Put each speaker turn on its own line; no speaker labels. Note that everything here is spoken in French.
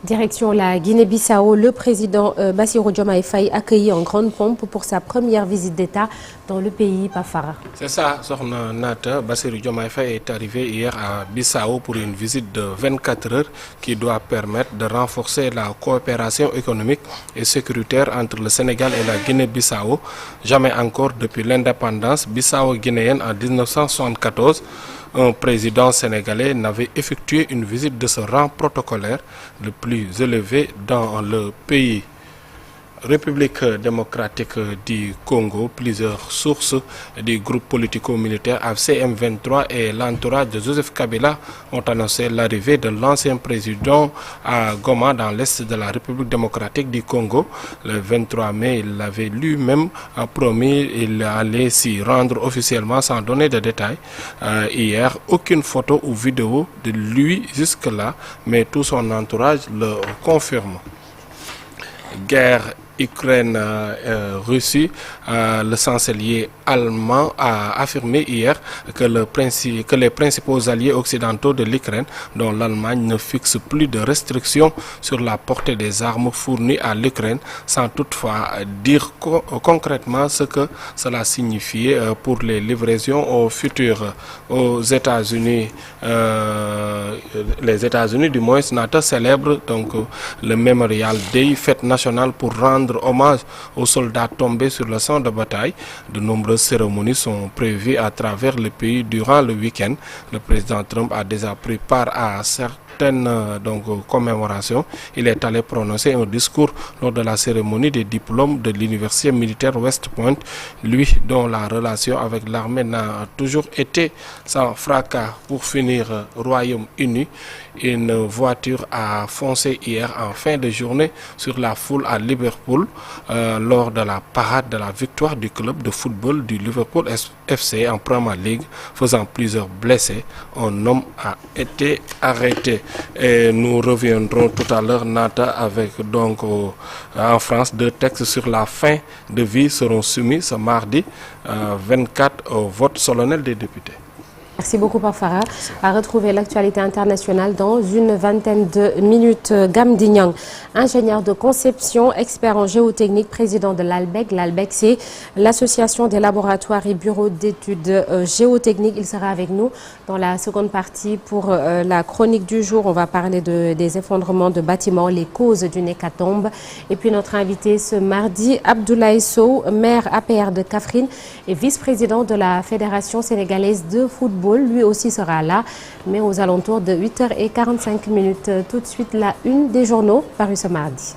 Direction la Guinée-Bissau, le président Bassirou Diomaye Faye accueilli en grande pompe pour sa première visite d'État dans le pays, Pafara.
C'est ça, Sokhna Nata. Bassirou Diomaye Faye est arrivé hier à Bissau pour une visite de 24 heures qui doit permettre de renforcer la coopération économique et sécuritaire entre le Sénégal et la Guinée-Bissau. Jamais encore depuis l'indépendance bissau-guinéenne en 1974. Un président sénégalais n'avait effectué une visite de ce rang protocolaire le plus élevé dans le pays. République démocratique du Congo, plusieurs sources du groupe politico-militaire AFC/M23 et l'entourage de Joseph Kabila ont annoncé l'arrivée de l'ancien président à Goma dans l'est de la République démocratique du Congo. Le 23 mai, il avait lui-même promis qu'il allait s'y rendre officiellement sans donner de détails. Hier, aucune photo ou vidéo de lui jusque-là, mais tout son entourage le confirme. Guerre Ukraine-Russie, le chancelier allemand a affirmé hier que les principaux alliés occidentaux de l'Ukraine, dont l'Allemagne, ne fixent plus de restrictions sur la portée des armes fournies à l'Ukraine, sans toutefois dire concrètement ce que cela signifiait pour les livraisons au futur. Aux États-Unis, les États-Unis du moins, NATO célèbre donc le Memorial Day, fête nationale pour rendre hommage aux soldats tombés sur le champ de bataille. De nombreuses cérémonies sont prévues à travers le pays durant le week-end. Le président Trump a déjà pris part à certaines commémorations. Il est allé prononcer un discours lors de la cérémonie des diplômes de l'université militaire West Point, lui dont la relation avec l'armée n'a toujours été sans fracas. Pour finir, Royaume-Uni, une voiture a foncé hier en fin de journée sur la foule à Liverpool lors de la parade de la victoire du club de football du Liverpool FC en Premier League, faisant plusieurs blessés. Un homme a été arrêté. Et nous reviendrons tout à l'heure, Nata, avec donc en France, 2 textes sur la fin de vie seront soumis ce mardi 24 au vote solennel des députés.
Merci beaucoup, Pafara. À retrouver l'actualité internationale dans une vingtaine de minutes. Gamdi Niang, ingénieur de conception, expert en géotechnique, président de l'ALBEC. L'ALBEC, c'est l'association des laboratoires et bureaux d'études géotechniques. Il sera avec nous dans la seconde partie pour la chronique du jour. On va parler des effondrements de bâtiments, les causes d'une hécatombe. Et puis notre invité ce mardi, Abdoulaye Sow, maire APR de Kaffrine et vice-président de la Fédération sénégalaise de football. Lui aussi sera là, mais aux alentours de 8h45. Tout de suite, la une des journaux parus ce mardi.